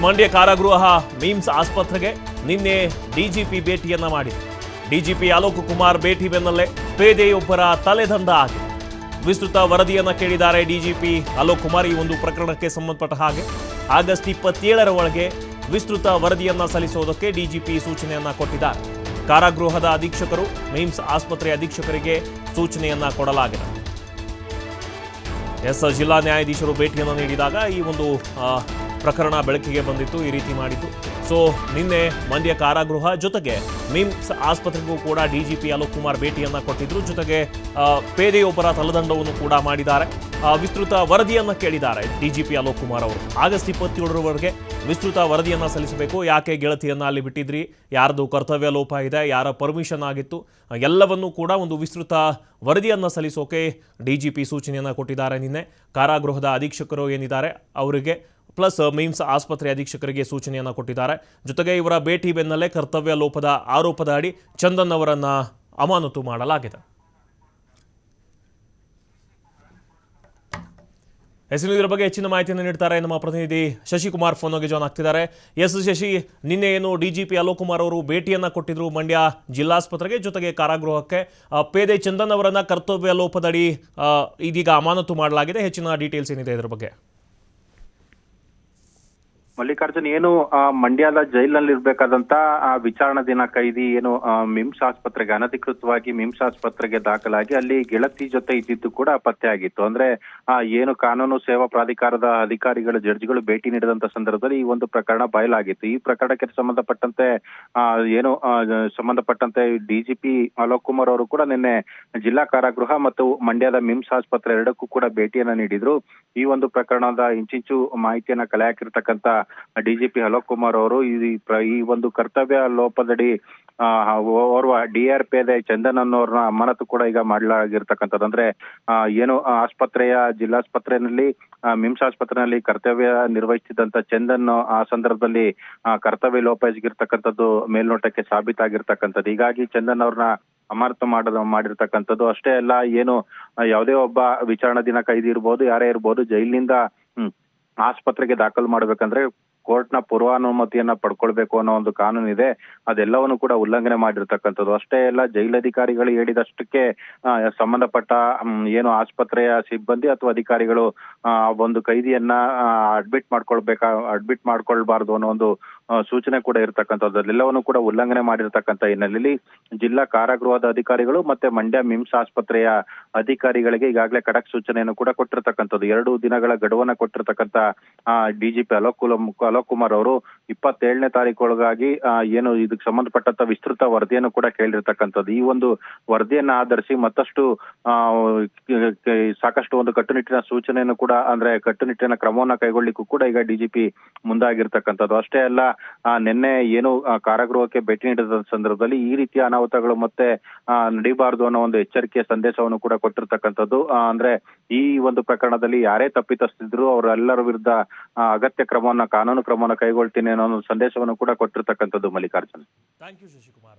ಮಂಡ್ಯ ಕಾರಾಗೃಹ ಮಿಮ್ಸ್ ಆಸ್ಪತ್ರೆಗೆ ನಿನ್ನೆ ಡಿಜಿಪಿ ಭೇಟಿಯನ್ನ ಮಾಡಿದೆ. ಡಿಜಿಪಿ ಅಲೋಕ್ ಕುಮಾರ್ ಭೇಟಿ ಬೆನ್ನಲ್ಲೇ ಪೇದೆಯೊಬ್ಬರ ತಲೆದಂಡ ಆಗಿದೆ. ವಿಸ್ತೃತ ವರದಿಯನ್ನ ಕೇಳಿದ್ದಾರೆ ಡಿಜಿಪಿ ಅಲೋಕ್ ಕುಮಾರ್. ಈ ಒಂದು ಪ್ರಕರಣಕ್ಕೆ ಸಂಬಂಧಪಟ್ಟ ಹಾಗೆ ಆಗಸ್ಟ್ 27ರ ಒಳಗೆ ವಿಸ್ತೃತ ವರದಿಯನ್ನ ಸಲ್ಲಿಸುವುದಕ್ಕೆ ಡಿಜಿಪಿ ಸೂಚನೆಯನ್ನ ಕೊಟ್ಟಿದ್ದಾರೆ. ಕಾರಾಗೃಹದ ಅಧೀಕ್ಷಕರು ಮಿಮ್ಸ್ ಆಸ್ಪತ್ರೆ ಅಧೀಕ್ಷಕರಿಗೆ ಸೂಚನೆಯನ್ನ ಕೊಡಲಾಗಿದೆ. ಜಿಲ್ಲಾ ನ್ಯಾಯಾಧೀಶರು ಭೇಟಿಯನ್ನು ನೀಡಿದಾಗ ಈ ಒಂದು ಪ್ರಕರಣ ಬೆಳಕಿಗೆ ಬಂದಿತ್ತು, ಈ ರೀತಿ ಮಾಡಿತ್ತು. ಸೊ ನಿನ್ನೆ ಮಂಡ್ಯ ಕಾರಾಗೃಹ ಜೊತೆಗೆ ಮಿಮ್ಸ್ ಆಸ್ಪತ್ರೆಗೂ ಕೂಡ ಡಿಜಿಪಿ ಅಲೋಕ್ ಕುಮಾರ್ ಭೇಟಿಯನ್ನ ಕೊಟ್ಟಿದ್ರು. ಜೊತೆಗೆ ಪೇದೆಯೊಬ್ಬರ ತಲೆದಂಡವನ್ನು ಕೂಡ ಮಾಡಿದ್ದಾರೆ. ವಿಸ್ತೃತ ವರದಿಯನ್ನ ಕೇಳಿದ್ದಾರೆ ಡಿಜಿಪಿ ಅಲೋಕ್ ಕುಮಾರ್ ಅವರು. ಆಗಸ್ಟ್ 27ರವರೆಗೆ ವಿಸ್ತೃತ ವರದಿಯನ್ನ ಸಲ್ಲಿಸಬೇಕು. ಯಾಕೆ ಗೆಳತಿಯನ್ನ ಅಲ್ಲಿ ಬಿಟ್ಟಿದ್ರಿ, ಯಾರ್ದು ಕರ್ತವ್ಯ ಲೋಪ ಇದೆ, ಯಾರ ಪರ್ಮಿಷನ್ ಆಗಿತ್ತು, ಎಲ್ಲವನ್ನೂ ಕೂಡ ಒಂದು ವಿಸ್ತೃತ ವರದಿಯನ್ನ ಸಲ್ಲಿಸೋಕೆ ಡಿಜಿಪಿ ಸೂಚನೆಯನ್ನ ಕೊಟ್ಟಿದ್ದಾರೆ. ನಿನ್ನೆ ಕಾರಾಗೃಹದ ಅಧೀಕ್ಷಕರು ಏನಿದ್ದಾರೆ ಅವರಿಗೆ ಪ್ಲಸ್ ಮಿಮ್ಸ್ ಆಸ್ಪತ್ರೆ ಅಧೀಕ್ಷಕರಿಗೆ ಸೂಚನೆಯನ್ನು ಕೊಟ್ಟಿದ್ದಾರೆ. ಜೊತೆಗೆ ಇವರ ಭೇಟಿ ಬೆನ್ನಲ್ಲೇ ಕರ್ತವ್ಯ ಲೋಪದ ಆರೋಪದ ಅಡಿ ಚಂದನ್ ಅವರನ್ನ ಅಮಾನತು ಮಾಡಲಾಗಿದೆ. ಇದರ ಬಗ್ಗೆ ಹೆಚ್ಚಿನ ಮಾಹಿತಿಯನ್ನು ನೀಡ್ತಾರೆ ನಮ್ಮ ಪ್ರತಿನಿಧಿ ಶಶಿಕುಮಾರ್ ಫೋನ್ಗೆ ಜಾಯ್ನ್ ಆಗ್ತಿದ್ದಾರೆ. ಶಶಿ, ನಿನ್ನೆ ಏನು ಡಿಜಿಪಿ ಅಲೋಕ್ ಕುಮಾರ್ ಅವರು ಭೇಟಿಯನ್ನ ಕೊಟ್ಟಿದ್ರು ಮಂಡ್ಯ ಜಿಲ್ಲಾಸ್ಪತ್ರೆಗೆ, ಜೊತೆಗೆ ಕಾರಾಗೃಹಕ್ಕೆ ಪೇದೆ ಚಂದನ್ ಅವರನ್ನ ಕರ್ತವ್ಯ ಲೋಪದಡಿ ಇದೀಗ ಅಮಾನತು ಮಾಡಲಾಗಿದೆ. ಹೆಚ್ಚಿನ ಡೀಟೇಲ್ಸ್ ಏನಿದೆ ಇದರ ಬಗ್ಗೆ? ಮಲ್ಲಿಕಾರ್ಜುನ್, ಏನು ಮಂಡ್ಯದ ಜೈಲಿನಲ್ಲಿ ಇರ್ಬೇಕಾದಂತ ವಿಚಾರಣಾಧೀನ ಕೈದಿ ಏನು ಮಿಮ್ಸ್ ಆಸ್ಪತ್ರೆಗೆ ಅನಧಿಕೃತವಾಗಿ ಮಿಮ್ಸ್ ಆಸ್ಪತ್ರೆಗೆ ದಾಖಲಾಗಿ ಅಲ್ಲಿ ಗೆಳತಿ ಜೊತೆ ಇದ್ದಿದ್ದು ಕೂಡ ಪತ್ತೆ ಆಗಿತ್ತು. ಅಂದ್ರೆ ಏನು ಕಾನೂನು ಸೇವಾ ಪ್ರಾಧಿಕಾರದ ಅಧಿಕಾರಿಗಳು ಜಡ್ಜ್ಗಳು ಭೇಟಿ ನೀಡಿದಂತ ಸಂದರ್ಭದಲ್ಲಿ ಈ ಒಂದು ಪ್ರಕರಣ ಬಯಲಾಗಿತ್ತು. ಈ ಪ್ರಕರಣಕ್ಕೆ ಸಂಬಂಧಪಟ್ಟಂತೆ ಡಿಜಿಪಿ ಅಲೋಕ್ ಕುಮಾರ್ ಅವರು ಕೂಡ ನಿನ್ನೆ ಜಿಲ್ಲಾ ಕಾರಾಗೃಹ ಮತ್ತು ಮಂಡ್ಯದ ಮಿಮ್ಸ್ ಆಸ್ಪತ್ರೆ ಎರಡಕ್ಕೂ ಕೂಡ ಭೇಟಿಯನ್ನ ನೀಡಿದ್ರು. ಈ ಒಂದು ಪ್ರಕರಣದ ಇಂಚಿಂಚು ಮಾಹಿತಿಯನ್ನ ಕಲೆ ಹಾಕಿರ್ತಕ್ಕಂತ ಡಿಜಿಪಿ ಅಲೋಕ್ ಕುಮಾರ್ ಅವರು ಈ ಒಂದು ಕರ್ತವ್ಯ ಲೋಪದಡಿ ಓರ್ವ ಡಿಆರ್ ಪೇದೆ ಚಂದನ್ ಅನ್ನೋರ್ನ ಅಮಾನತು ಕೂಡ ಈಗ ಮಾಡಲಾಗಿರ್ತಕ್ಕಂಥದ್ದು. ಅಂದ್ರೆ ಏನು ಜಿಲ್ಲಾಸ್ಪತ್ರೆಯಲ್ಲಿ ಮಿಮ್ಸ್ ಆಸ್ಪತ್ರೆಯಲ್ಲಿ ಕರ್ತವ್ಯ ನಿರ್ವಹಿಸುತ್ತಿದ್ದಂತ ಚಂದನ್ ಆ ಸಂದರ್ಭದಲ್ಲಿ ಕರ್ತವ್ಯ ಲೋಪ ಎಸಗಿರ್ತಕ್ಕಂಥದ್ದು ಮೇಲ್ನೋಟಕ್ಕೆ ಸಾಬೀತಾಗಿರ್ತಕ್ಕಂಥದ್ದು. ಹೀಗಾಗಿ ಚಂದನ್ ಅವ್ರನ್ನ ಅಮಾನತು ಮಾಡಿರ್ತಕ್ಕಂಥದ್ದು. ಅಷ್ಟೇ ಅಲ್ಲ, ಏನು ಯಾವುದೇ ಒಬ್ಬ ವಿಚಾರಣಾಧೀನ ಕೈದಿ ಇರ್ಬೋದು, ಯಾರೇ ಇರ್ಬೋದು, ಜೈಲಿನಿಂದ ಆಸ್ಪತ್ರೆಗೆ ದಾಖಲು ಮಾಡ್ಬೇಕಂದ್ರೆ ಕೋರ್ಟ್ನ ಪೂರ್ವಾನುಮತಿಯನ್ನ ಪಡ್ಕೊಳ್ಬೇಕು ಅನ್ನೋ ಒಂದು ಕಾನೂನು ಇದೆ. ಅದೆಲ್ಲವನ್ನು ಕೂಡ ಉಲ್ಲಂಘನೆ ಮಾಡಿರ್ತಕ್ಕಂಥದ್ದು. ಅಷ್ಟೇ ಅಲ್ಲ, ಜೈಲಧಿಕಾರಿಗಳು ಹೇಳಿದಷ್ಟಕ್ಕೆ ಸಂಬಂಧಪಟ್ಟ ಏನು ಆಸ್ಪತ್ರೆಯ ಸಿಬ್ಬಂದಿ ಅಥವಾ ಅಧಿಕಾರಿಗಳು ಒಂದು ಕೈದಿಯನ್ನ ಅಡ್ಮಿಟ್ ಮಾಡ್ಕೊಳ್ಬಾರ್ದು ಅನ್ನೋ ಒಂದು ಸೂಚನೆ ಕೂಡ ಇರ್ತಕ್ಕಂಥದ್ದು. ಅದೆಲ್ಲವನ್ನು ಕೂಡ ಉಲ್ಲಂಘನೆ ಮಾಡಿರ್ತಕ್ಕಂಥ ಹಿನ್ನೆಲೆಯಲ್ಲಿ ಜಿಲ್ಲಾ ಕಾರಾಗೃಹದ ಅಧಿಕಾರಿಗಳು ಮತ್ತೆ ಮಂಡ್ಯ ಮಿಮ್ಸ್ ಆಸ್ಪತ್ರೆಯ ಅಧಿಕಾರಿಗಳಿಗೆ ಈಗಾಗಲೇ ಖಡಕ್ ಸೂಚನೆಯನ್ನು ಕೂಡ ಕೊಟ್ಟಿರ್ತಕ್ಕಂಥದ್ದು. 2 ದಿನಗಳ ಗಡುವನ್ನ ಕೊಟ್ಟಿರ್ತಕ್ಕಂಥ ಡಿಜಿಪಿ ಅಲೋಕ್ ಕುಮಾರ್ ಅವರು 27ನೇ ತಾರೀಕೊಳಗಾಗಿ ಏನು ಇದಕ್ಕೆ ಸಂಬಂಧಪಟ್ಟಂತ ವಿಸ್ತೃತ ವರದಿಯನ್ನು ಕೂಡ ಕೇಳಿರ್ತಕ್ಕಂಥದ್ದು. ಈ ಒಂದು ವರದಿಯನ್ನ ಆಧರಿಸಿ ಮತ್ತಷ್ಟು ಸಾಕಷ್ಟು ಒಂದು ಕಟ್ಟುನಿಟ್ಟಿನ ಸೂಚನೆಯನ್ನು ಕೂಡ, ಅಂದ್ರೆ ಕಟ್ಟುನಿಟ್ಟಿನ ಕ್ರಮವನ್ನ ಕೈಗೊಳ್ಳಿಕ್ಕೂ ಕೂಡ ಈಗ ಡಿಜಿಪಿ ಮುಂದಾಗಿರ್ತಕ್ಕಂಥದ್ದು. ಅಷ್ಟೇ ಅಲ್ಲ, ನಿನ್ನೆ ಏನು ಕಾರಾಗೃಹಕ್ಕೆ ಭೇಟಿ ನೀಡಿದ ಸಂದರ್ಭದಲ್ಲಿ ಈ ರೀತಿಯ ಅನಾಹುತಗಳು ಮತ್ತೆ ನಡೀಬಾರದು ಅನ್ನೋ ಒಂದು ಎಚ್ಚರಿಕೆಯ ಸಂದೇಶವನ್ನು ಕೂಡ ಕೊಟ್ಟಿರ್ತಕ್ಕಂಥದ್ದು. ಅಂದ್ರೆ ಈ ಒಂದು ಪ್ರಕರಣದಲ್ಲಿ ಯಾರೇ ತಪ್ಪಿತಸ್ಥಿದ್ರು ಅವರೆಲ್ಲರ ವಿರುದ್ಧ ಅಗತ್ಯ ಕಾನೂನು ಕ್ರಮವನ್ನು ಕೈಗೊಳ್ತೀನಿ ಅನ್ನೋ ಒಂದು ಸಂದೇಶವನ್ನು ಕೂಡ ಕೊಟ್ಟಿರ್ತಕ್ಕಂಥದ್ದು. Mallikarjun, thank you Shashikumar.